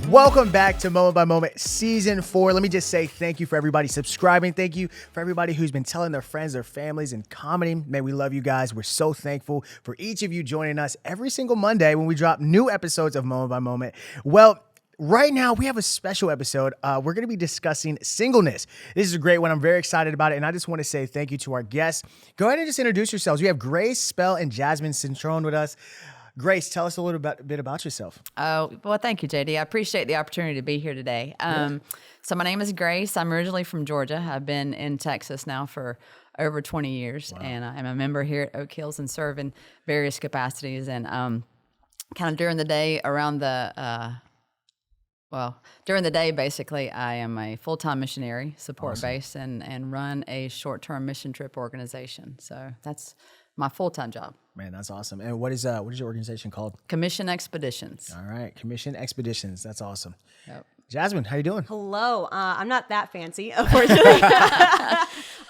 Welcome back to Moment by Moment Season 4. Let me just say thank you for everybody subscribing. Thank you for everybody who's been telling their friends, their families, and commenting. Man, we love you guys. We're so thankful for each of you joining us every single Monday when we drop new episodes of Moment by Moment. Well, right now, we have a special episode. We're going to be discussing singleness. This is a great one. I'm very excited about it. And I just want to say thank you to our guests. Go ahead and just introduce yourselves. We have Grace Spell and Jasmine Cintron with us. Grace, tell us a little bit about yourself. Oh, well, thank you, JD. I appreciate the opportunity to be here today. So my name is Grace. I'm originally from Georgia. I've been in Texas now for over 20 years, and I'm a member here at Oak Hills and serve in various capacities. And kind of during the day during the day, basically, I am a full-time missionary, support-based, and run a short-term mission trip organization. So that's my full-time job. Man, that's awesome. And what is your organization called? Commission Expeditions. All right, Commission Expeditions. That's awesome. Yep. Jasmine, how you doing? Hello. I'm not that fancy, unfortunately.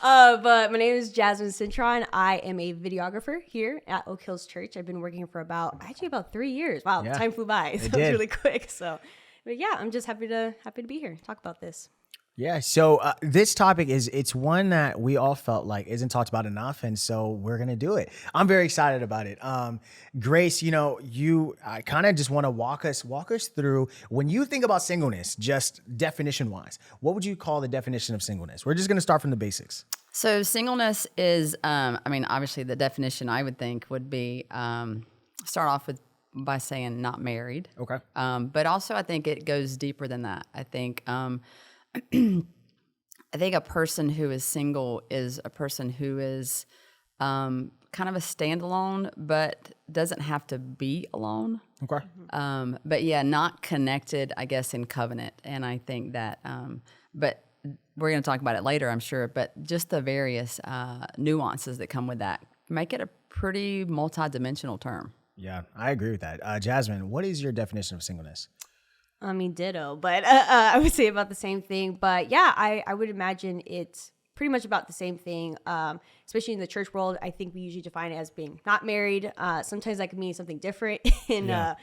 But my name is Jasmine Cintron. I am a videographer here at Oak Hills Church. I've been working for about 3 years. Wow, Yeah. time flew by. So it was really quick. So, but yeah, I'm just happy to be here, talk about this. Yeah, so this topic it's one that we all felt like isn't talked about enough, and so we're gonna do it. I'm very excited about it. Grace, I kind of just want to walk us through when you think about singleness, just definition wise. What would you call the definition of singleness? We're just gonna start from the basics. So singleness is, obviously the definition I would think would be start off by saying not married. Okay. But also I think it goes deeper than that. I think a person who is single is a person who is kind of a standalone, but doesn't have to be alone. Okay. But yeah, not connected, I guess, in covenant. And I think that, but we're going to talk about it later, I'm sure. But just the various nuances that come with that make it a pretty multidimensional term. Yeah, I agree with that. Jasmine, what is your definition of singleness? I mean, ditto, but I would say about the same thing. But yeah, I would imagine it's pretty much about the same thing, especially in the church world. I think we usually define it as being not married. Sometimes that can mean something different in the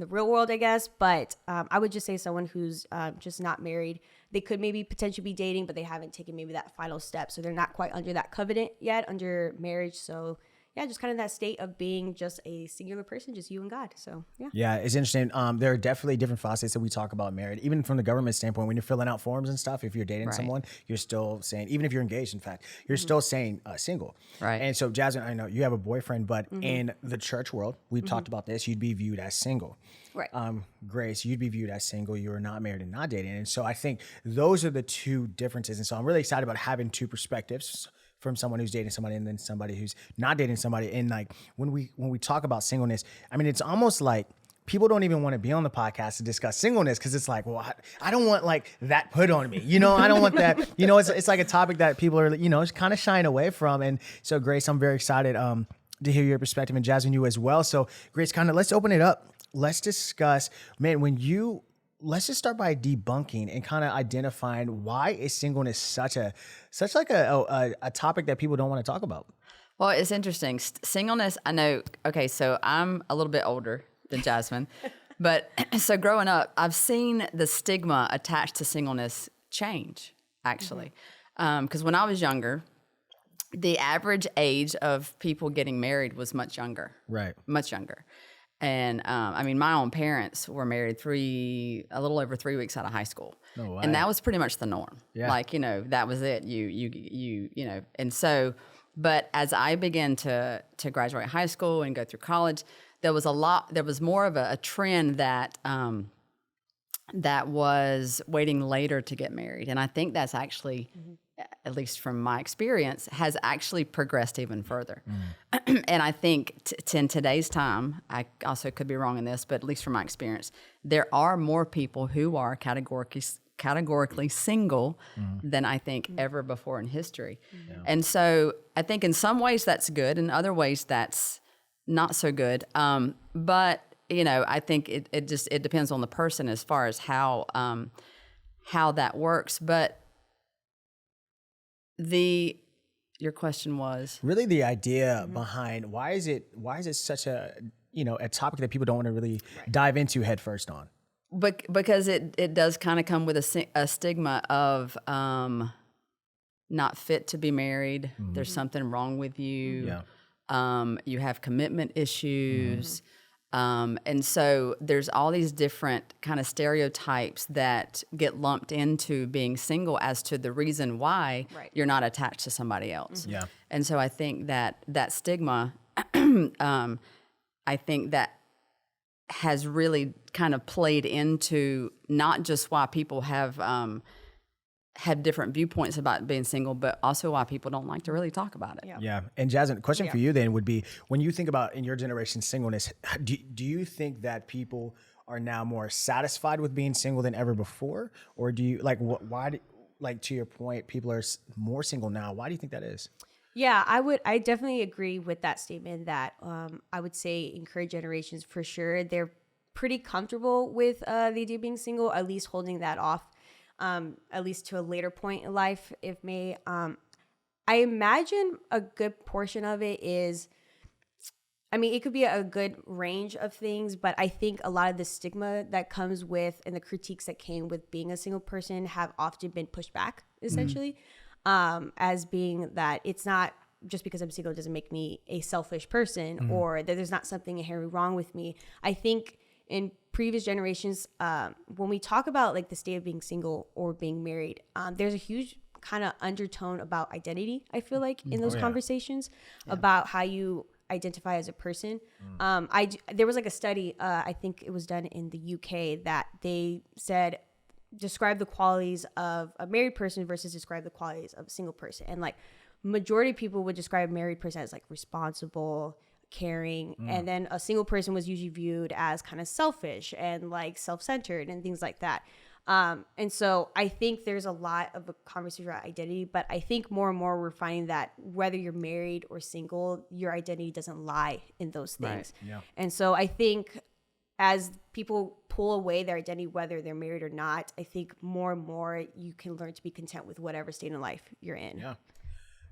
real world, I guess. But I would just say someone who's just not married. They could maybe potentially be dating, but they haven't taken maybe that final step. So they're not quite under that covenant yet, under marriage. So yeah, just kind of that state of being just a singular person, just you and God. So, yeah. Yeah, it's interesting. There are definitely different facets that we talk about married. Even from the government standpoint, when you're filling out forms and stuff, if you're dating someone, you're still saying, even if you're engaged, in fact, you're still saying single. Right. And so, Jasmine, I know you have a boyfriend, but in the church world, we've talked about this, you'd be viewed as single. Right. Grace, you'd be viewed as single. You are not married and not dating. And so I think those are the two differences. And so I'm really excited about having two perspectives from someone who's dating somebody and then somebody who's not dating somebody. And like when we talk about singleness, I mean, it's almost like people don't even want to be on the podcast to discuss singleness because it's like, well, I don't want like that put on me. I don't want that. It's like a topic that people are, kind of shying away from. And so, Grace, I'm very excited to hear your perspective, and Jasmine, you as well. So, Grace, let's open it up. Let's discuss, man, let's just start by debunking and kind of identifying why is singleness such a topic that people don't want to talk about. Well, it's interesting. Singleness, I know, okay, so I'm a little bit older than Jasmine, but so growing up, I've seen the stigma attached to singleness change, actually. Because when I was younger, the average age of people getting married was much younger. Right. Much younger. And my own parents were married a little over 3 weeks out of high school. No way. And that was pretty much the norm. Yeah. Like, that was it. And so, but as I began to graduate high school and go through college, there was more of a trend that was waiting later to get married. And I think that's actually, at least from my experience, has actually progressed even further. And I think in today's time, I also could be wrong in this, but at least from my experience, there are more people who are categorically single than I think ever before in history. Yeah. And so I think in some ways that's good, in other ways that's not so good. But I think it depends on the person as far as how that works. But your question was really the idea behind why is it such a topic that people don't want to really dive into head first on. But because it does kind of come with a stigma of not fit to be married. There's something wrong with you. Yeah. You have commitment issues. And so there's all these different kind of stereotypes that get lumped into being single as to the reason why you're not attached to somebody else. Yeah. And so I think that stigma, I think that has really kind of played into not just why people have different viewpoints about being single, but also why people don't like to really talk about it. Yeah. And Jasmine, question for you then would be, when you think about in your generation singleness, do you think that people are now more satisfied with being single than ever before? Or do you to your point, people are more single now. Why do you think that is? Yeah, I definitely agree with that statement that I would say in current generations for sure, they're pretty comfortable with the idea of being single, at least holding that off, at least to a later point in life, if may. I imagine a good portion of it is, it could be a good range of things, but I think a lot of the stigma that comes with and the critiques that came with being a single person have often been pushed back, essentially. As being that it's not just because I'm single doesn't make me a selfish person or that there's not something inherently wrong with me. I think in previous generations, when we talk about like the state of being single or being married, there's a huge kind of undertone about identity, I feel like, in those conversations about how you identify as a person. There was like a study, I think it was done in the UK, that they said, describe the qualities of a married person versus describe the qualities of a single person. And like majority of people would describe a married person as like responsible, caring. And then a single person was usually viewed as kind of selfish and like self-centered and things like that. And so I think there's a lot of a conversation about identity, but I think more and more we're finding that whether you're married or single, your identity doesn't lie in those things. Right. Yeah. And so I think as people pull away their identity, whether they're married or not, I think more and more you can learn to be content with whatever state of life you're in. Yeah.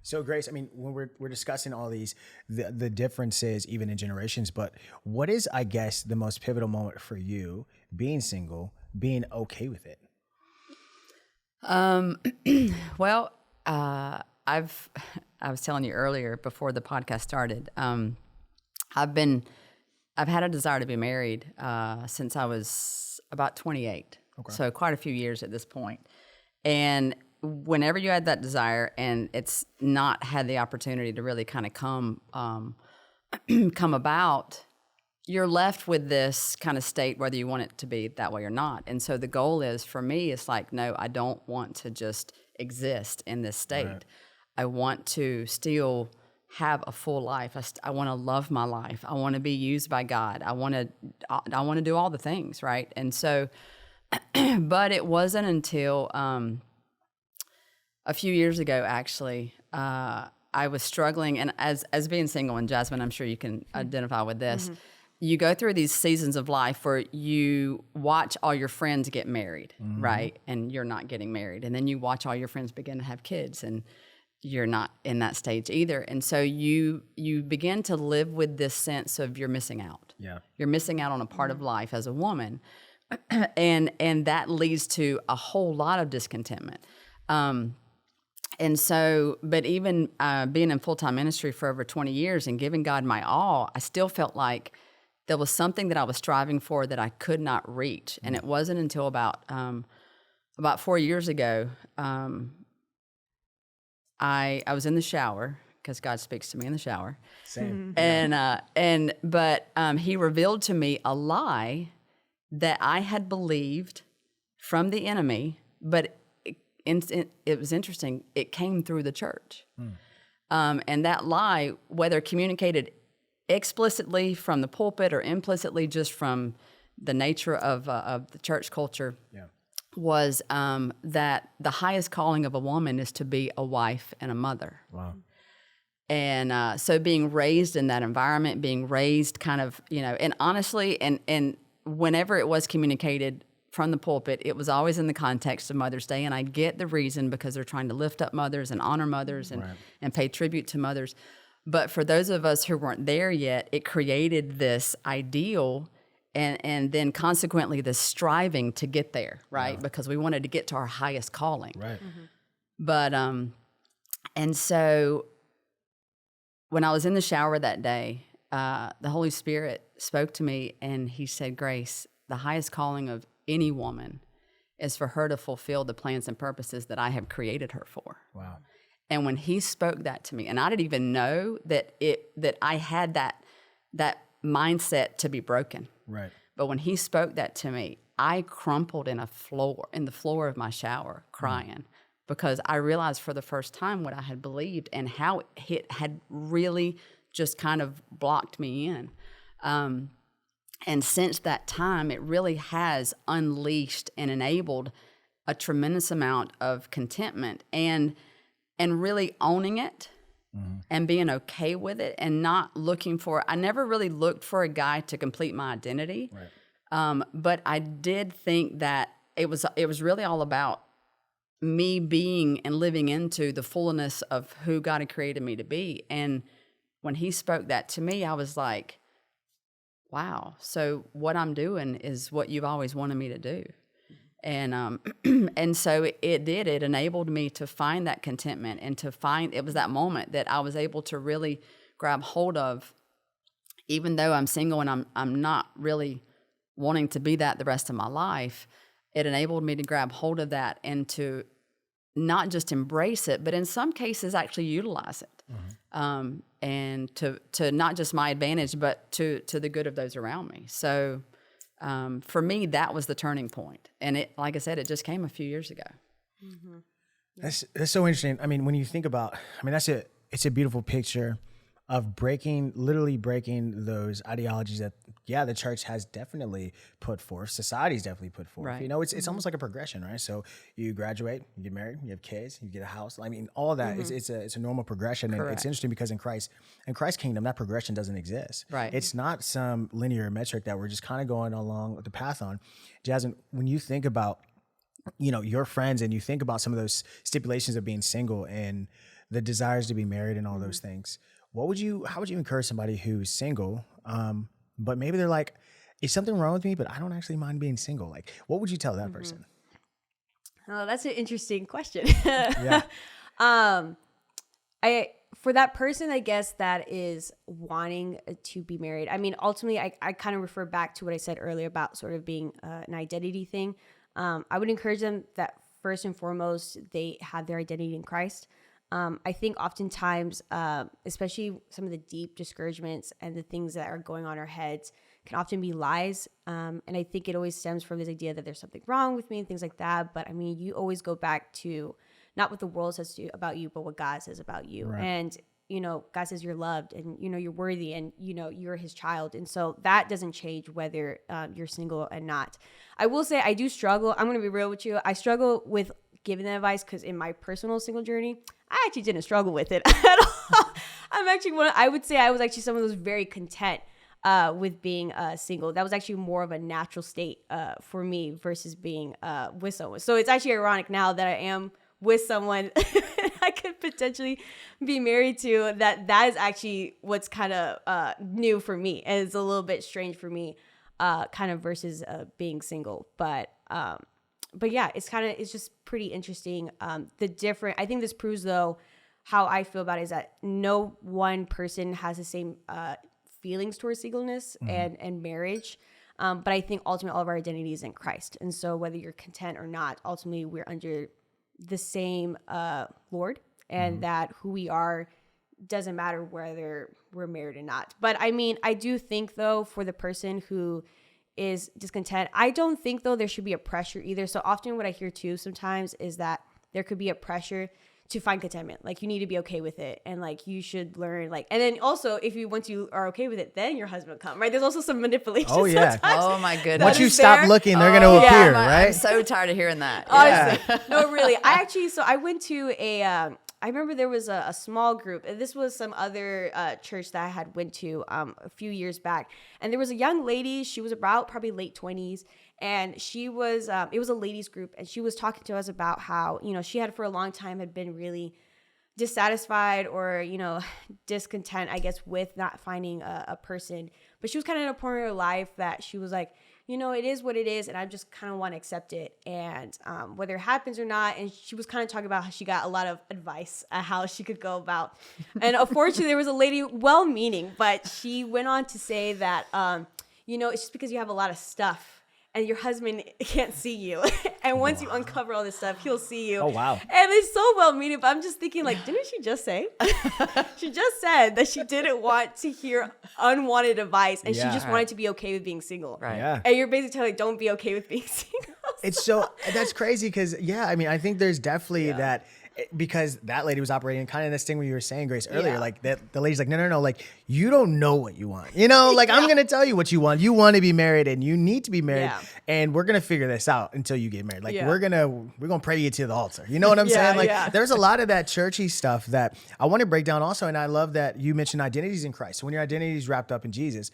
So Grace, when we're discussing all these, the differences even in generations, but what is, I guess, the most pivotal moment for you being single, being okay with it? Well, I was telling you earlier before the podcast started, I've had a desire to be married since I was about 28. Okay. So quite a few years at this point. And whenever you had that desire and it's not had the opportunity to really kind of come about, you're left with this kind of state, whether you want it to be that way or not. And so the goal is, for me, it's like, no, I don't want to just exist in this state. Right. I want to still have a full life. I want to love my life. I want to be used by God. I want to do all the things, right? And so, but it wasn't until a few years ago, actually, I was struggling, and as being single, and Jasmine, I'm sure you can identify with this. You go through these seasons of life where you watch all your friends get married, right? And you're not getting married. And then you watch all your friends begin to have kids, and you're not in that stage either. And so you begin to live with this sense of you're missing out. Yeah. You're missing out on a part of life as a woman. And that leads to a whole lot of discontentment. And so, but even being in full-time ministry for over 20 years and giving God my all, I still felt like there was something that I was striving for that I could not reach. And it wasn't until about 4 years ago, I was in the shower, because God speaks to me in the shower. Same. But he revealed to me a lie that I had believed from the enemy, but it was interesting. It came through the church. And that lie, whether communicated explicitly from the pulpit or implicitly just from the nature of the church culture, was that the highest calling of a woman is to be a wife and a mother. Wow. And so being raised in that environment, being raised kind of, and honestly, and whenever it was communicated from the pulpit, it was always in the context of Mother's Day. And I get the reason, because they're trying to lift up mothers and honor mothers and pay tribute to mothers. But for those of us who weren't there yet, it created this ideal and then consequently this striving to get there, right? Because we wanted to get to our highest calling. Right. But, and so when I was in the shower that day, the Holy Spirit spoke to me and he said, Grace, the highest calling of any woman is for her to fulfill the plans and purposes that I have created her for. Wow. And when he spoke that to me, and I didn't even know that I had that mindset to be broken. Right. But when he spoke that to me, I crumpled in the floor of my shower crying because I realized for the first time what I had believed and how it had really just kind of blocked me in. And since that time, it really has unleashed and enabled a tremendous amount of contentment and really owning it and being okay with it and not looking for, I never really looked for a guy to complete my identity. Right. But I did think that it was really all about me being and living into the fullness of who God had created me to be. And when he spoke that to me, I was like, wow, so what I'm doing is what you've always wanted me to do. And and so it enabled me to find that contentment and it was that moment that I was able to really grab hold of, even though I'm single and I'm not really wanting to be that the rest of my life. It enabled me to grab hold of that and to not just embrace it, but in some cases actually utilize it. And to not just my advantage, but to the good of those around me. So for me, that was the turning point. And it, like I said, it just came a few years ago. That's so interesting. I mean, when you think about, it's a beautiful picture of literally breaking those ideologies that, the church has definitely put forth, society's definitely put forth. Right. You know, it's almost like a progression, right? So you graduate, you get married, you have kids, you get a house. I mean, all of that it's a normal progression. And it's interesting because in Christ's kingdom, that progression doesn't exist. Right. It's not some linear metric that we're just kind of going along the path on. Jasmine, when you think about, your friends and you think about some of those stipulations of being single and the desires to be married and all those things, how would you encourage somebody who's single, but maybe they're like, is something wrong with me, but I don't actually mind being single? Like, what would you tell that person? Oh, that's an interesting question. Yeah. For that person, I guess that is wanting to be married. I mean, ultimately, I kind of refer back to what I said earlier about sort of being an identity thing. I would encourage them that first and foremost, they have their identity in Christ. I think oftentimes, especially some of the deep discouragements and the things that are going on in our heads can often be lies. And I think it always stems from this idea that there's something wrong with me and things like that. But I mean, you always go back to not what the world says about you, but what God says about you. Right. And, God says you're loved and, you're worthy and, you're his child. And so that doesn't change whether you're single and not. I will say I do struggle. I'm going to be real with you. I struggle with giving that advice because in my personal single journey, I actually didn't struggle with it at all. I would say I was actually someone who was very content with being single. That was actually more of a natural state for me versus being with someone. So it's actually ironic now that I am with someone I could potentially be married to, that is actually what's kind of new for me. And it's a little bit strange for me kind of versus being single. But yeah, it's just pretty interesting. I think this proves though, how I feel about it is that no one person has the same feelings towards singleness and marriage. But I think ultimately all of our identity is in Christ. And so whether you're content or not, ultimately we're under the same Lord, and that who we are doesn't matter whether we're married or not. But I mean, I do think though, for the person who is discontent, I don't think though there should be a pressure either. So often what I hear too sometimes is that there could be a pressure to find contentment. Like you need to be okay with it. And like you should learn and then also once you are okay with it, then your husband will come, right? There's also some manipulation. Oh yeah. Sometimes. Oh my goodness. Once you stop looking, they're going to appear, right? I'm so tired of hearing that. Honestly. No, really. I went to I remember there was a small group, and this was some other church that I had went to a few years back. And there was a young lady, she was about probably late 20s. And she was, it was a ladies group, and she was talking to us about how, she had for a long time had been really dissatisfied or, discontent, I guess, with not finding a person. But she was kind of in a point in her life that she was like, it is what it is, and I just kind of want to accept it, and whether it happens or not. And she was kind of talking about how she got a lot of advice on how she could go about. And unfortunately, there was a lady, well-meaning, but she went on to say that, it's just because you have a lot of stuff and your husband can't see you. And once you uncover all this stuff, he'll see you. Oh, wow. And it's so well-meaning, but I'm just thinking, like, didn't she just say? She just said that she didn't want to hear unwanted advice, and she just wanted to be okay with being single. Right. Yeah. And you're basically telling her, don't be okay with being single. That's crazy because, I think there's definitely that, because that lady was operating kind of this thing where you were saying, Grace, earlier, like that the lady's like, no, like, you don't know what you want. Like, I'm going to tell you what you want. You want to be married and you need to be married, and we're going to figure this out until you get married. Like, we're going to pray you to the altar. You know what I'm saying? Like, there's a lot of that churchy stuff that I want to break down also. And I love that you mentioned identities in Christ. So when your identity is wrapped up in Jesus,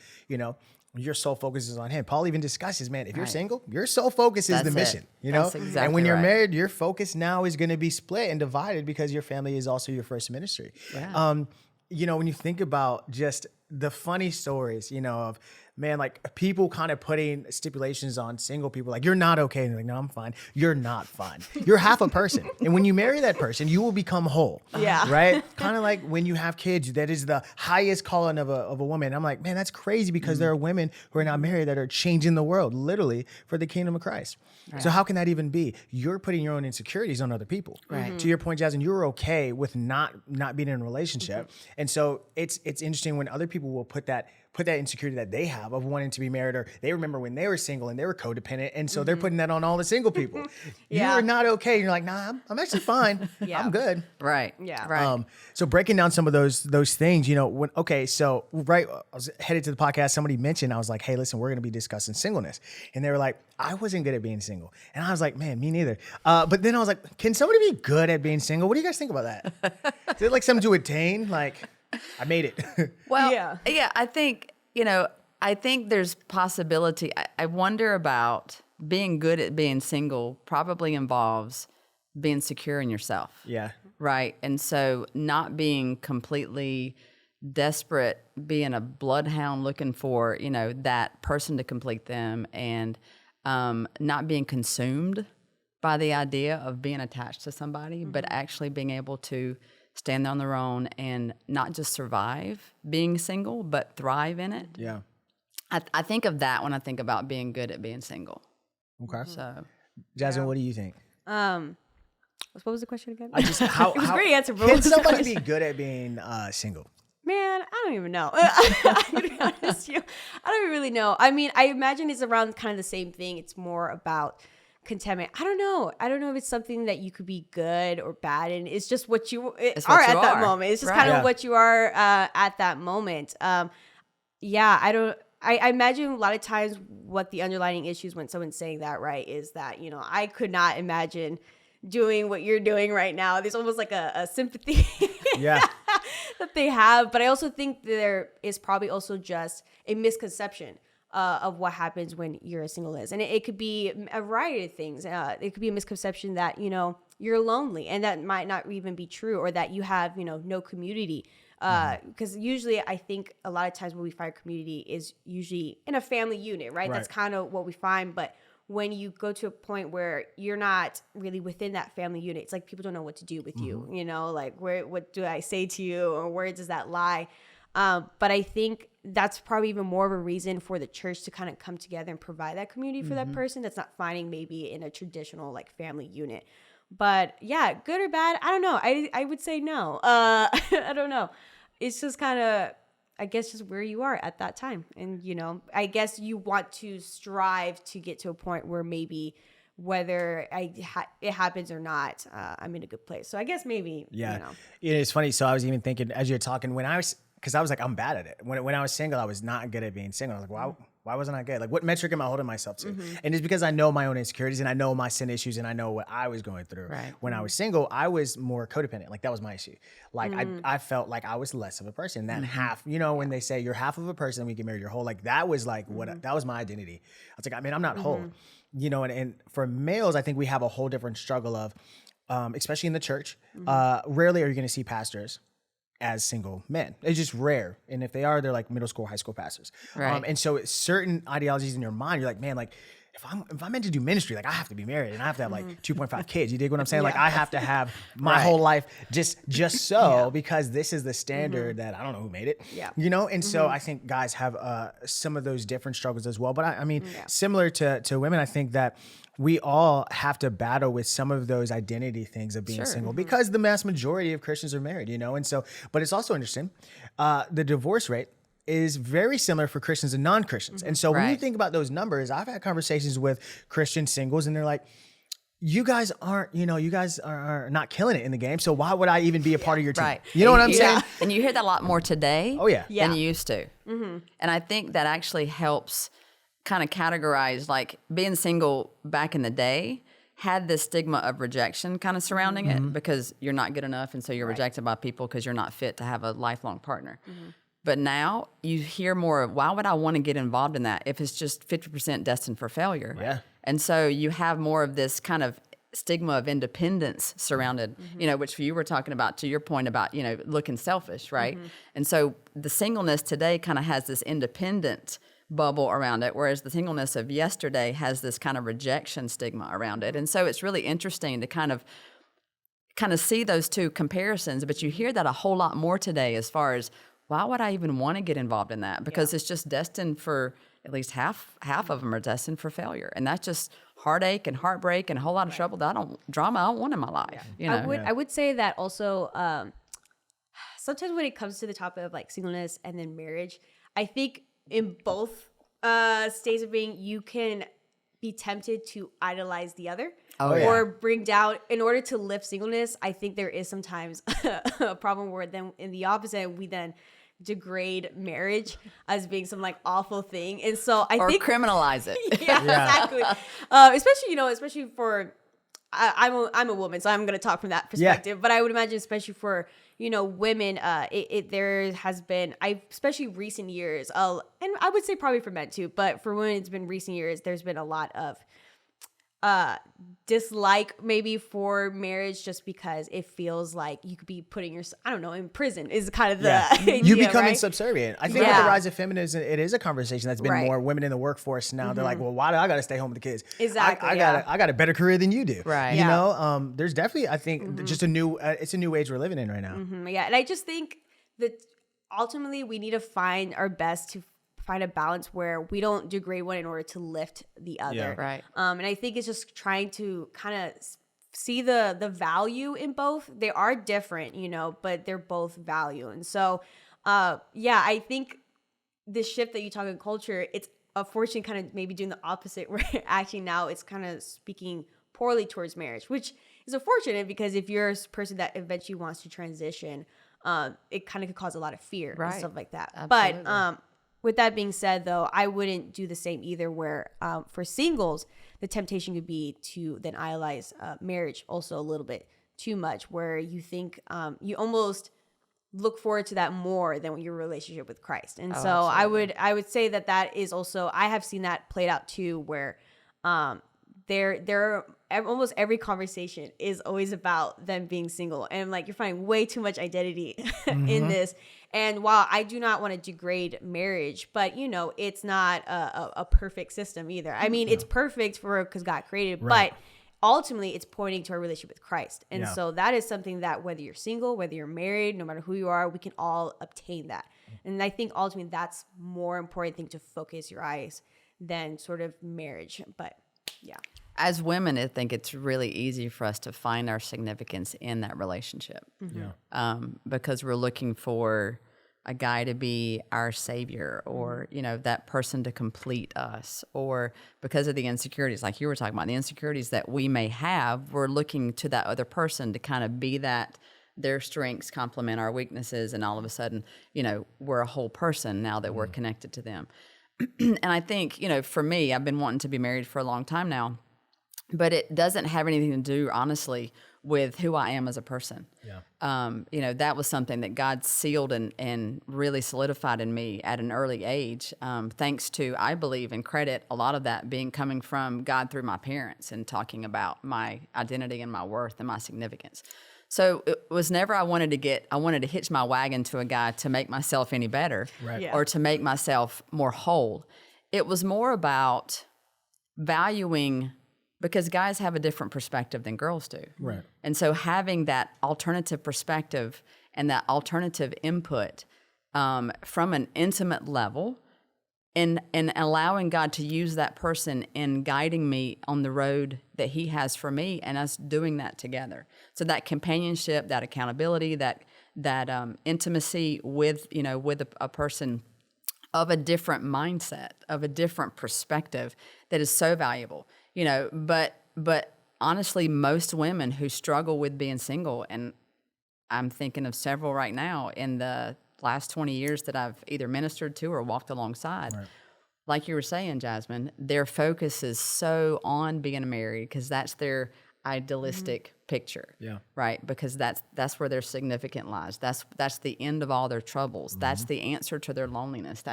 your sole focus is on him. Paul even discusses, man, if you're single, your sole focus is the mission, That's exactly and when you're right. married, your focus now is going to be split and divided because your family is also your first ministry. Yeah. When you think about just the funny stories, of, man, like people kind of putting stipulations on single people, like, you're not okay. And they're like, no, I'm fine. You're not fine. You're half a person. And when you marry that person, you will become whole. Yeah. Right? Kind of like when you have kids, that is the highest calling of a woman. I'm like, man, that's crazy because there are women who are not married that are changing the world, literally, for the kingdom of Christ. Right. So how can that even be? You're putting your own insecurities on other people. Right. To your point, Jasmine, you're okay with not being in a relationship. And so it's interesting when other people will put that insecurity that they have of wanting to be married, or they remember when they were single and they were codependent. And so they're putting that on all the single people. You are not okay. You're like, nah, I'm actually fine. I'm good. Right. Yeah. Right. So breaking down some of those things, I was headed to the podcast. Somebody mentioned, I was like, hey, listen, we're going to be discussing singleness. And they were like, I wasn't good at being single. And I was like, man, me neither. But then I was like, can somebody be good at being single? What do you guys think about that? Is it like something to attain? Like, I made it. Well, Yeah. I think there's possibility. I wonder about being good at being single probably involves being secure in yourself. Yeah. Right. And so not being completely desperate, being a bloodhound looking for, that person to complete them, and not being consumed by the idea of being attached to somebody, but actually being able to stand on their own and not just survive being single, but thrive in it. Yeah. I think of that when I think about being good at being single. Okay. So, Jasmine, what do you think? What was the question again? It was a great answer, but Can what was the somebody question? be good at being single? Man, I don't even know. I'm gonna be honest with you. I don't really know. I mean, I imagine it's around kind of the same thing. It's more about contentment. I don't know. I don't know if it's something that you could be good or bad in. It's just what you are at that moment. It's just kind of what you are at that moment. I imagine a lot of times what the underlying issues when someone's saying that, right, is that, I could not imagine doing what you're doing right now. There's almost like a sympathy that they have. But I also think there is probably also just a misconception of what happens when you're a single is. And it could be a variety of things. It could be a misconception that, you're lonely, and that might not even be true, or that you have, no community. Because usually I think a lot of times when we find community is usually in a family unit, right? That's kind of what we find. But when you go to a point where you're not really within that family unit, it's like people don't know what to do with you, like what do I say to you, or where does that lie? But I think that's probably even more of a reason for the church to kind of come together and provide that community for that person that's not finding maybe in a traditional like family unit. But yeah, good or bad, I don't know. I would say no. I don't know. It's just kind of, I guess, just where you are at that time. And, I guess you want to strive to get to a point where maybe whether it happens or not, I'm in a good place. So I guess maybe, It's funny. So I was even thinking as you're talking, because I was like, I'm bad at it. When I was single, I was not good at being single. I was like, why wasn't I good? Like, what metric am I holding myself to? And it's because I know my own insecurities, and I know my sin issues, and I know what I was going through. Right. When I was single, I was more codependent. Like, that was my issue. Like, I felt like I was less of a person. That half, when they say you're half of a person and we get married, you're whole, like, that was like that was my identity. I was like, I mean, I'm not whole. And for males, I think we have a whole different struggle of especially in the church, rarely are you going to see pastors as single men. It's just rare. And if they are, they're like middle school, high school pastors. Right. And so certain ideologies in your mind, you're like, man, like if I'm meant to do ministry, like I have to be married and I have to have like 2.5 kids. You dig what I'm saying? Like I have to have my whole life just so because this is the standard that I don't know who made it. Yeah. You know? And so I think guys have some of those different struggles as well. But I mean, similar to women, I think that we all have to battle with some of those identity things of being single because the mass majority of Christians are married, you know? And so, but it's also interesting. The divorce rate is very similar for Christians and non-Christians. And so when you think about those numbers, I've had conversations with Christian singles and they're like, you guys aren't, you guys are not killing it in the game. So why would I even be a part of your team? Right. You know what I'm saying? And you hear that a lot more today than you used to. And I think that actually helps kind of categorize, like being single back in the day had this stigma of rejection kind of surrounding it because you're not good enough. And so you're rejected by people because you're not fit to have a lifelong partner. But now you hear more of, why would I want to get involved in that if it's just 50% destined for failure? Yeah. And so you have more of this kind of stigma of independence surrounded, which you were talking about, to your point about, looking selfish, right? And so the singleness today kind of has this independent bubble around it, whereas the singleness of yesterday has this kind of rejection stigma around it. And so it's really interesting to kind of see those two comparisons, but you hear that a whole lot more today as far as, why would I even want to get involved in that? Because it's just destined for, at least half of them are destined for failure. And that's just heartache and heartbreak and a whole lot of trouble that I don't want in my life. You know? I would say that also, sometimes when it comes to the topic of like singleness and then marriage, I think in both states of being, you can be tempted to idolize the other or bring down, in order to lift singleness. I think there is sometimes a problem where then in the opposite, we then degrade marriage as being some like awful thing. And so I think criminalize it. Exactly. Especially for, I'm a woman, so I'm going to talk from that perspective, but I would imagine, especially for, women, there has been, especially recent years, and I would say probably for men too, but for women, it's been recent years, there's been a lot of dislike maybe for marriage, just because it feels like you could be putting yourself, I don't know, in prison is kind of the idea, you becoming right? subservient. I think with the rise of feminism, it is a conversation that's been more women in the workforce now. They're like, well, why do I got to stay home with the kids? Exactly. I got a better career than you do. Right. You know, there's definitely, I think, just it's a new age we're living in right now. Yeah. And I just think that ultimately we need to find our best to find a balance where we don't degrade one in order to lift the other. Yeah. Right. And I think it's just trying to kind of see the value in both. They are different, but they're both value. And so, I think this shift that you talk in culture, it's unfortunately kind of maybe doing the opposite, where actually now it's kind of speaking poorly towards marriage, which is unfortunate, because if you're a person that eventually wants to transition, it kind of could cause a lot of fear and stuff like that. Absolutely. But with that being said, though, I wouldn't do the same either, where for singles, the temptation could be to then idolize marriage also a little bit too much, where you think you almost look forward to that more than your relationship with Christ. And so absolutely. I would say that is also, I have seen that played out too, where there almost every conversation is always about them being single, and like you're finding way too much identity in this. And while I do not want to degrade marriage, but it's not a perfect system either. I mean, it's perfect because God created it, but ultimately it's pointing to our relationship with Christ. And so that is something that whether you're single, whether you're married, no matter who you are, we can all obtain that. And I think ultimately that's more important thing to focus your eyes than sort of marriage. But yeah. As women, I think it's really easy for us to find our significance in that relationship. Because we're looking for a guy to be our savior, or, that person to complete us, or because of the insecurities, like you were talking about, the insecurities that we may have, we're looking to that other person to kind of be that, their strengths complement our weaknesses. And all of a sudden, we're a whole person now that we're connected to them. And I think, for me, I've been wanting to be married for a long time now. but it doesn't have anything to do, honestly, with who I am as a person. Yeah. That was something that God sealed and really solidified in me at an early age, thanks to, I believe, and credit a lot of that being coming from God through my parents and talking about my identity and my worth and my significance. So it was never I wanted to hitch my wagon to a guy to make myself any better, Right. Yeah. or to make myself more whole. It was more about valuing, because guys have a different perspective than girls do. Right. And so having that alternative perspective and that alternative input from an intimate level, and allowing God to use that person in guiding me on the road that He has for me, and us doing that together. So that companionship, that accountability, that intimacy with a person of a different mindset, of a different perspective, that is so valuable. But honestly, most women who struggle with being single, and I'm thinking of several right now in the last 20 years that I've either ministered to or walked alongside. Right. Like you were saying, Jasmine, their focus is so on being married because that's their idealistic picture. Yeah. Right? Because that's where their significant lies. That's the end of all their troubles. That's the answer to their loneliness.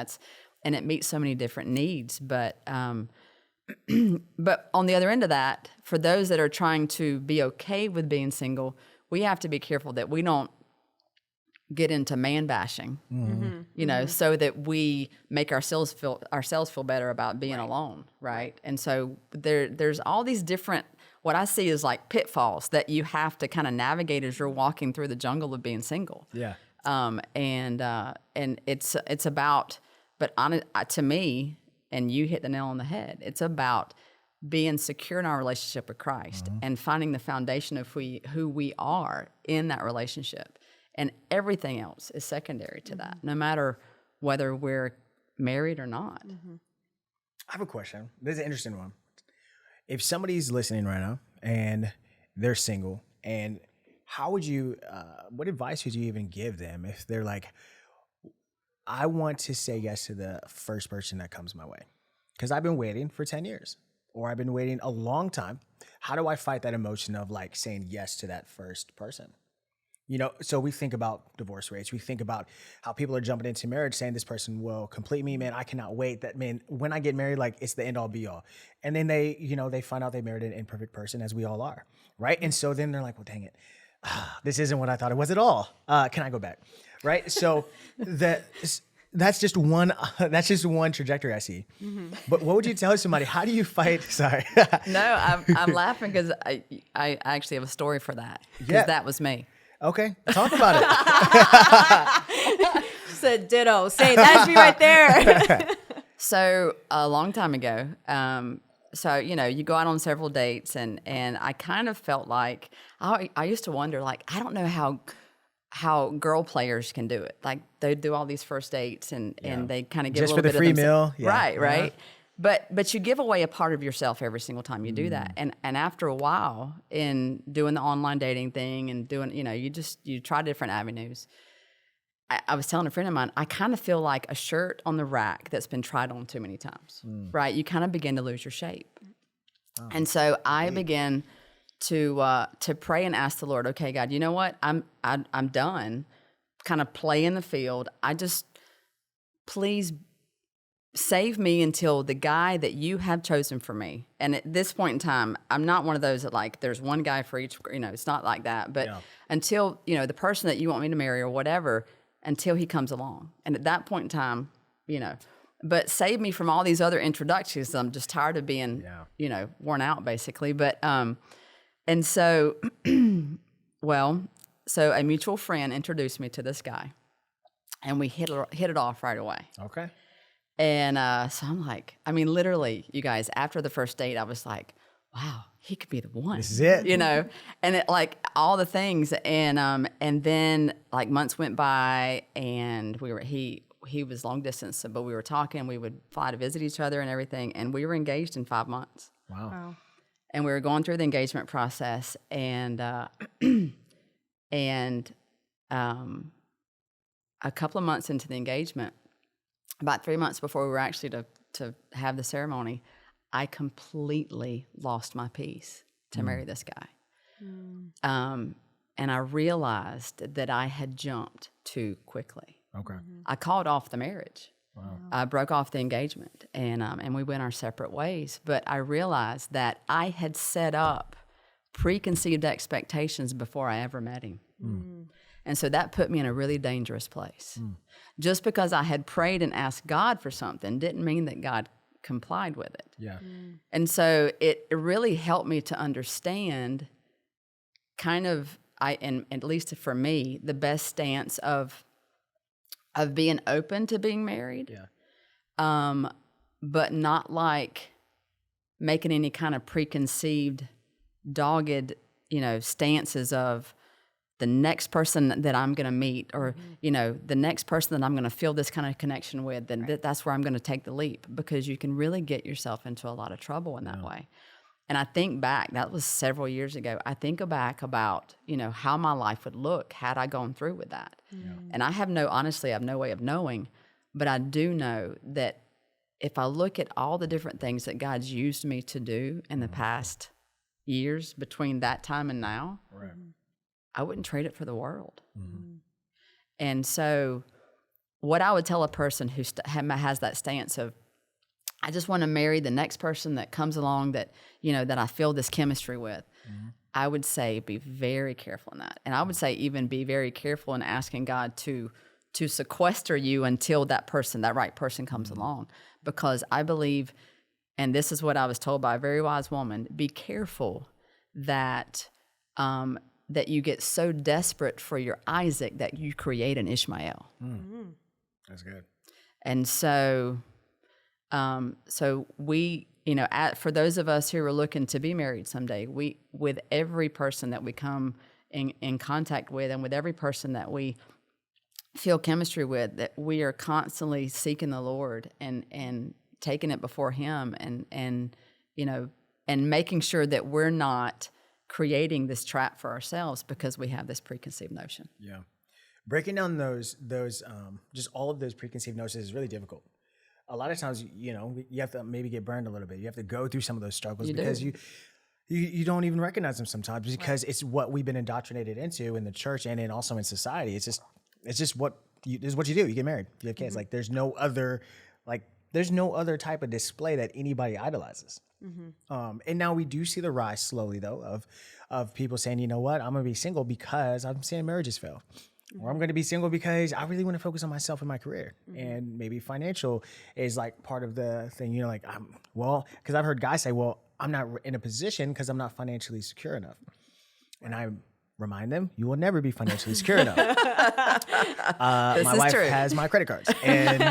And it meets so many different needs. But on the other end of that, for those that are trying to be okay with being single, we have to be careful that we don't get into man bashing, so that we make ourselves feel better about being alone, right? And so there's all these different, what I see is like pitfalls that you have to kind of navigate as you're walking through the jungle of being single. Yeah. And it's about, but to me, and you hit the nail on the head, it's about being secure in our relationship with Christ and finding the foundation of who we are in that relationship. And everything else is secondary to that, no matter whether we're married or not. I have a question. This is an interesting one. If somebody's listening right now and they're single, and how would you, what advice would you even give them if they're like, I want to say yes to the first person that comes my way because I've been waiting for 10 years or I've been waiting a long time. How do I fight that emotion of like saying yes to that first person? So we think about divorce rates. We think about how people are jumping into marriage saying this person will complete me, man. I cannot wait. That, man, when I get married, like it's the end all be all. And then they find out they married an imperfect person, as we all are, right? And so then they're like, well, dang it. This isn't what I thought it was at all. Can I go back? Right? So that's just one trajectory I see. But what would you tell somebody? How do you fight? Sorry. No, I'm laughing because I actually have a story for that. Because Yeah. that was me. Okay, talk about it. She said ditto. Say that's me right there. So a long time ago, you go out on several dates, and I kind of felt like I used to wonder, like, I don't know how girl players can do it. Like they do all these first dates, and they kind of give Just a for little the bit free of meal, themselves. yeah. Right. But you give away a part of yourself every single time you do that. And after a while in doing the online dating thing and doing, you try different avenues. I was telling a friend of mine, I kind of feel like a shirt on the rack that's been tried on too many times, right? You kind of begin to lose your shape. And so I began to pray and ask the Lord, okay, God, you know what? I'm done kind of playing the field. Please save me until the guy that you have chosen for me. And at this point in time, I'm not one of those that like, there's one guy for each, it's not like that. But until, the person that you want me to marry or whatever, until he comes along. And at that point in time, but save me from all these other introductions. I'm just tired of being, worn out basically. But, and so, so a mutual friend introduced me to this guy and we hit it off right away. Okay. And so I'm like, literally, you guys, after the first date, I was like, wow, he could be the one. This is it. And it, like all the things. And then like months went by and he was long distance, but we were talking, we would fly to visit each other and everything. And we were engaged in 5 months. Wow. And we were going through the engagement process and a couple of months into the engagement, about 3 months before we were actually to have the ceremony, I completely lost my peace to marry this guy. And I realized that I had jumped too quickly. Okay. I called off the marriage. Wow. I broke off the engagement, and we went our separate ways. But I realized that I had set up preconceived expectations before I ever met him. And so that put me in a really dangerous place. Just because I had prayed and asked God for something didn't mean that God complied with it. Yeah. And so it really helped me to understand kind of, and at least for me, the best stance of being open to being married. Yeah. But not like making any kind of preconceived, dogged, stances of the next person that I'm going to meet, or, the next person that I'm going to feel this kind of connection with, then that's where I'm going to take the leap, because you can really get yourself into a lot of trouble in that way. And I think back, that was several years ago. I think back about, how my life would look had I gone through with that. And honestly, I have no way of knowing, but I do know that if I look at all the different things that God's used me to do in the past years between that time and now, I wouldn't trade it for the world. And so what I would tell a person who has that stance of, I just want to marry the next person that comes along that, that I feel this chemistry with, I would say be very careful in that. And I would say even be very careful in asking God to sequester you until that right person comes along. Because I believe, and this is what I was told by a very wise woman, be careful that that you get so desperate for your Isaac that you create an Ishmael. That's good. And so we, for those of us who are looking to be married someday, with every person that we come in contact with, and with every person that we feel chemistry with, that we are constantly seeking the Lord and taking it before Him, and making sure that we're not creating this trap for ourselves because we have this preconceived notion. Yeah. Breaking down those just all of those preconceived notions is really difficult. A lot of times, you have to maybe get burned a little bit. You have to go through some of those struggles because you don't even recognize them sometimes, because it's what we've been indoctrinated into in the church and also in society. It's just what you do. You get married, you have kids. Like there's no other type of display that anybody idolizes. And now we do see the rise slowly though of people saying, you know what, I'm gonna be single because I'm seeing marriages fail. Or I'm going to be single because I really want to focus on myself and my career. And maybe financial is like part of the thing, because I've heard guys say, well, I'm not in a position because I'm not financially secure enough. And I remind them, you will never be financially secure enough. My wife has my credit cards, and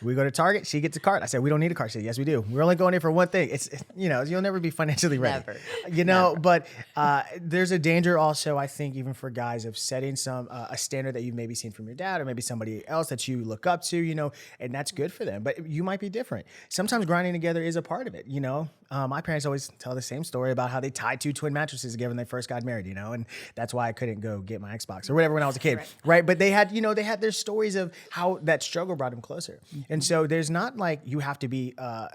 we go to Target, she gets a card. I said, we don't need a card. She said, yes, we do. We're only going there for one thing. It's you'll never be financially ready. Never. Never. But there's a danger also, I think, even for guys, of setting a standard that you've maybe seen from your dad or maybe somebody else that you look up to, and that's good for them. But you might be different. Sometimes grinding together is a part of it, My parents always tell the same story about how they tied 2 twin mattresses together when they first got married, and that's why I couldn't go get my Xbox or whatever when I was a kid, right? But they had their stories of how that struggle brought them closer. And so there's not like you have to be I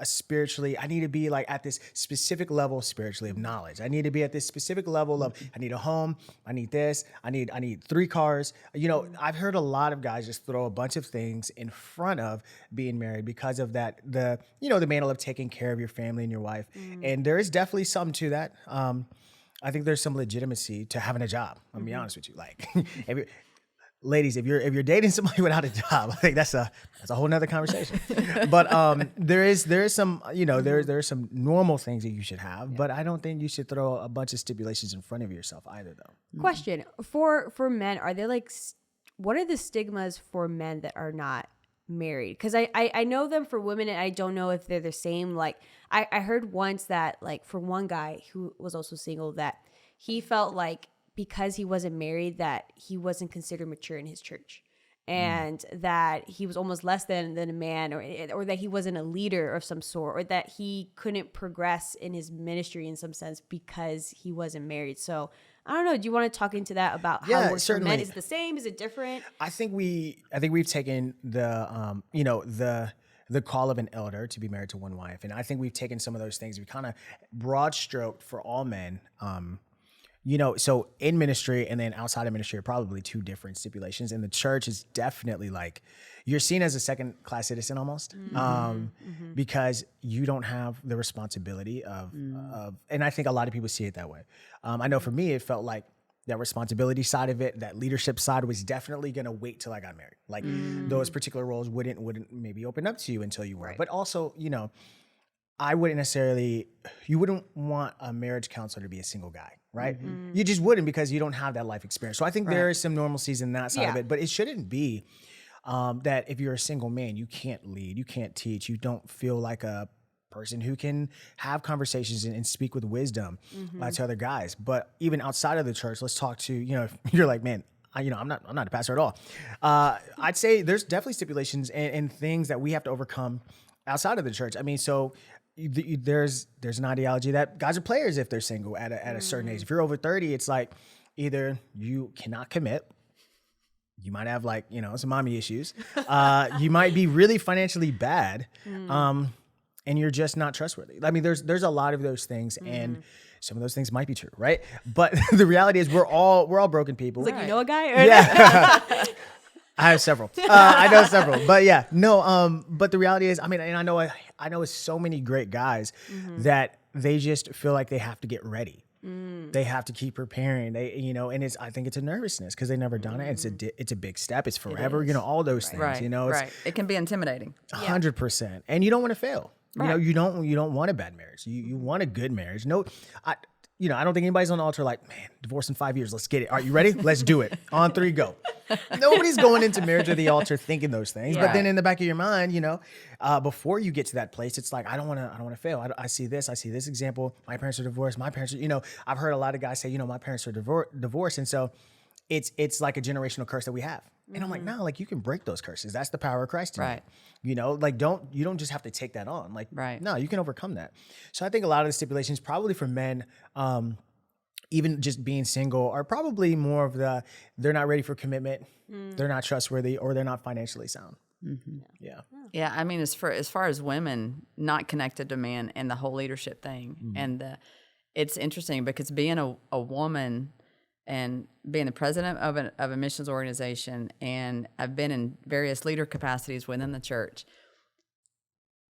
need to be like at this specific level spiritually of knowledge. I need to be at this specific level of, I need a home, I need this, I need 3 cars. I've heard a lot of guys just throw a bunch of things in front of being married because of that, the mantle of taking care of your family and your wife. And there is definitely something to that. I think there's some legitimacy to having a job. I'm gonna be honest with you. Like, ladies, if you're dating somebody without a job, I think that's a whole nother conversation. But there is some there are some normal things that you should have, but I don't think you should throw a bunch of stipulations in front of yourself either, though. Question for men: are there what are the stigmas for men that are not married? Because I know them for women, and I don't know if they're the same. Like I heard once that for one guy who was also single, that he felt like because he wasn't married that he wasn't considered mature in his church, and that he was almost less than a man, or that he wasn't a leader of some sort, or that he couldn't progress in his ministry in some sense because he wasn't married. So I don't know. Do you want to talk into that about how it works for men? Is it the same? Is it different? I think we've taken the the call of an elder to be married to one wife. And I think we've taken some of those things, we kind of broad stroked for all men. So in ministry and then outside of ministry are probably two different stipulations. And the church is definitely like, you're seen as a second class citizen almost, because you don't have the responsibility of, and I think a lot of people see it that way. I know for me, it felt like that responsibility side of it, that leadership side was definitely going to wait till I got married. Like those particular roles wouldn't maybe open up to you until you were, but also, I wouldn't necessarily, you wouldn't want a marriage counselor to be a single guy, right? You just wouldn't, because you don't have that life experience. So I think there is some normalcies in that side of it, but it shouldn't be that if you're a single man, you can't lead, you can't teach, you don't feel like a person who can have conversations and speak with wisdom to other guys. But even outside of the church, let's talk to, if you're like, man, I'm not a pastor at all. I'd say there's definitely stipulations and things that we have to overcome outside of the church. I mean, so there's an ideology that guys are players if they're single at a certain age. If you're over 30, it's like either you cannot commit, you might have some mommy issues, you might be really financially bad, and you're just not trustworthy. I mean, there's a lot of those things, and some of those things might be true, right? But the reality is we're all broken people. It's like, you know a guy? Yeah. I have several. I know several, but yeah, no. But the reality is, I mean, and I know so many great guys that they just feel like they have to get ready. They have to keep preparing. And I think it's a nervousness because they've never done it. It's a big step. It's forever. All those things. Right. It's It can be intimidating. 100%, and you don't want to fail. Right. You don't want a bad marriage. You want a good marriage. No, I don't think anybody's on the altar like, man, divorce in 5 years. Let's get it. All right, you ready? Let's do it. On 3, go. Nobody's going into marriage or the altar thinking those things. Yeah. But then in the back of your mind, before you get to that place, it's like, I don't want to fail. I see this example. My parents are divorced. My parents are, I've heard a lot of guys say, my parents are divorced. And so it's like a generational curse that we have. And I'm like, no, like you can break those curses. That's the power of Christ to Right. me. You don't just have to take that on. Like, Right. no, you can overcome that. So I think a lot of the stipulations probably for men, even just being single, are probably more of they're not ready for commitment, they're not trustworthy, or they're not financially sound. Yeah. Yeah, I mean, as far as women not connected to men and the whole leadership thing, and it's interesting because being a woman and being the president of a missions organization, and I've been in various leader capacities within the church,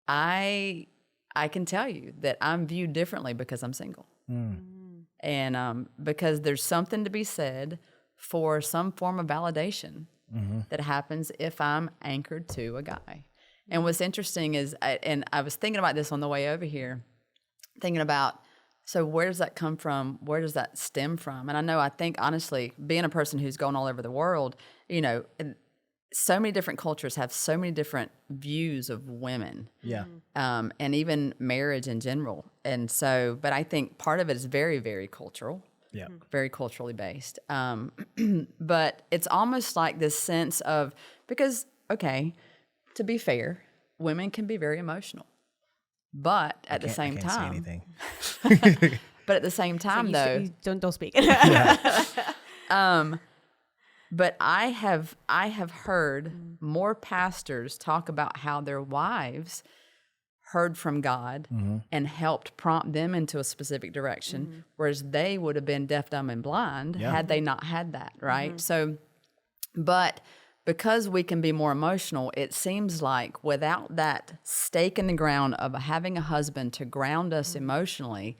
I can tell you that I'm viewed differently because I'm single. And because there's something to be said for some form of validation that happens if I'm anchored to a guy. And what's interesting is, I was thinking about this on the way over here, thinking about, so where does that come from? Where does that stem from? And I think, honestly, being a person who's gone all over the world, so many different cultures have so many different views of women. Yeah. And even marriage in general. And so, but I think part of it is very, very cultural. Yeah. Very culturally based. But it's almost like this sense of, because, okay, to be fair, women can be very emotional. But at the same time, say anything. But at the same time, So you don't speak. But I have heard more pastors talk about how their wives heard from God and helped prompt them into a specific direction, whereas they would have been deaf, dumb, and blind had they not had that, right? So, but because we can be more emotional, it seems like without that stake in the ground of having a husband to ground us emotionally,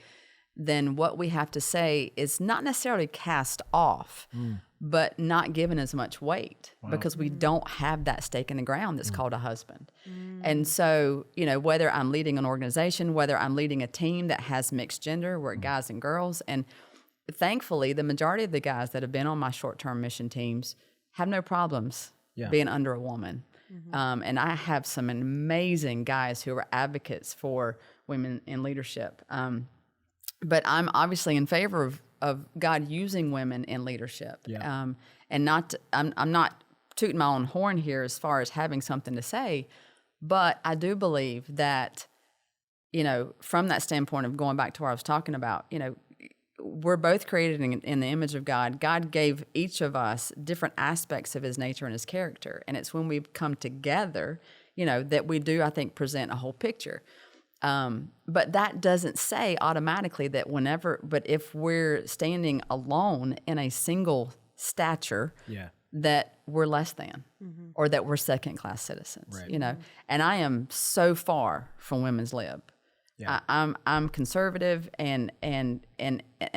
then what we have to say is not necessarily cast off, but not given as much weight because we don't have that stake in the ground that's called a husband. And so, whether I'm leading an organization, whether I'm leading a team that has mixed gender, we're guys and girls, and thankfully, the majority of the guys that have been on my short-term mission teams have no problems being under a woman. And I have some amazing guys who are advocates for women in leadership. But I'm obviously in favor of God using women in leadership. Yeah. And I'm not tooting my own horn here as far as having something to say, but I do believe that, from that standpoint of going back to what I was talking about, we're both created in the image of God. God gave each of us different aspects of his nature and his character. And it's when we come together that we do, I think, present a whole picture. But that doesn't say automatically that but if we're standing alone in a single stature, that we're less than or that we're second-class citizens, Right. And I am so far from women's lib. Yeah. I'm conservative and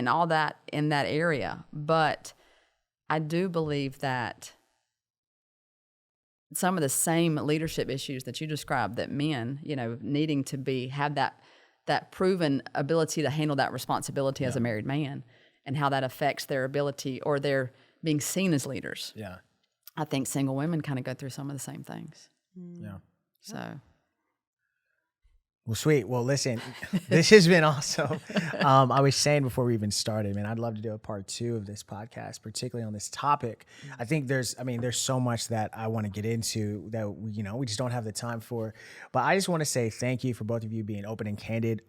all that in that area, but I do believe that some of the same leadership issues that you described, that men, needing to have that proven ability to handle that responsibility as a married man, and how that affects their ability or their being seen as leaders. Yeah. I think single women kind of go through some of the same things. Yeah. So. Well, sweet. Well, listen, this has been awesome. I was saying before we even started, man, I'd love to do a part 2 of this podcast, particularly on this topic. I think there's so much that I want to get into that, we just don't have the time for. But I just want to say thank you for both of you being open and candid.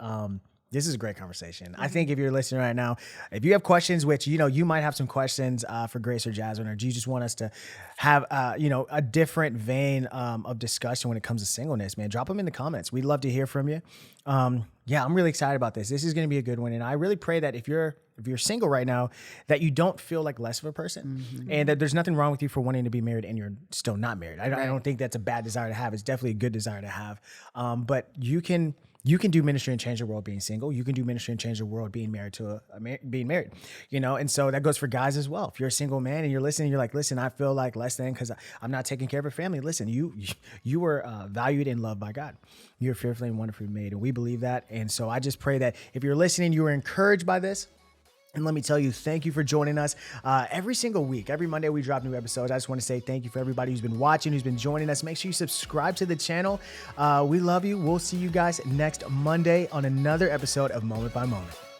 This is a great conversation. I think if you're listening right now, if you have questions, which, you might have some questions for Grace or Jasmine, or do you just want us to have, a different vein of discussion when it comes to singleness, man, drop them in the comments. We'd love to hear from you. I'm really excited about this. This is going to be a good one. And I really pray that if you're single right now, that you don't feel like less of a person, and that there's nothing wrong with you for wanting to be married and you're still not married. I don't think that's a bad desire to have. It's definitely a good desire to have. But you can do ministry and change the world being single. You can do ministry and change the world being married to being married, and so that goes for guys as well. If you're a single man and you're listening, you're like, listen, I feel like less than because I'm not taking care of a family. Listen, you were valued and loved by God. You're fearfully and wonderfully made, and we believe that. And so I just pray that if you're listening, you were encouraged by this. And let me tell you, thank you for joining us every single week. Every Monday we drop new episodes. I just want to say thank you for everybody who's been watching, who's been joining us. Make sure you subscribe to the channel. We love you. We'll see you guys next Monday on another episode of Moment by Moment.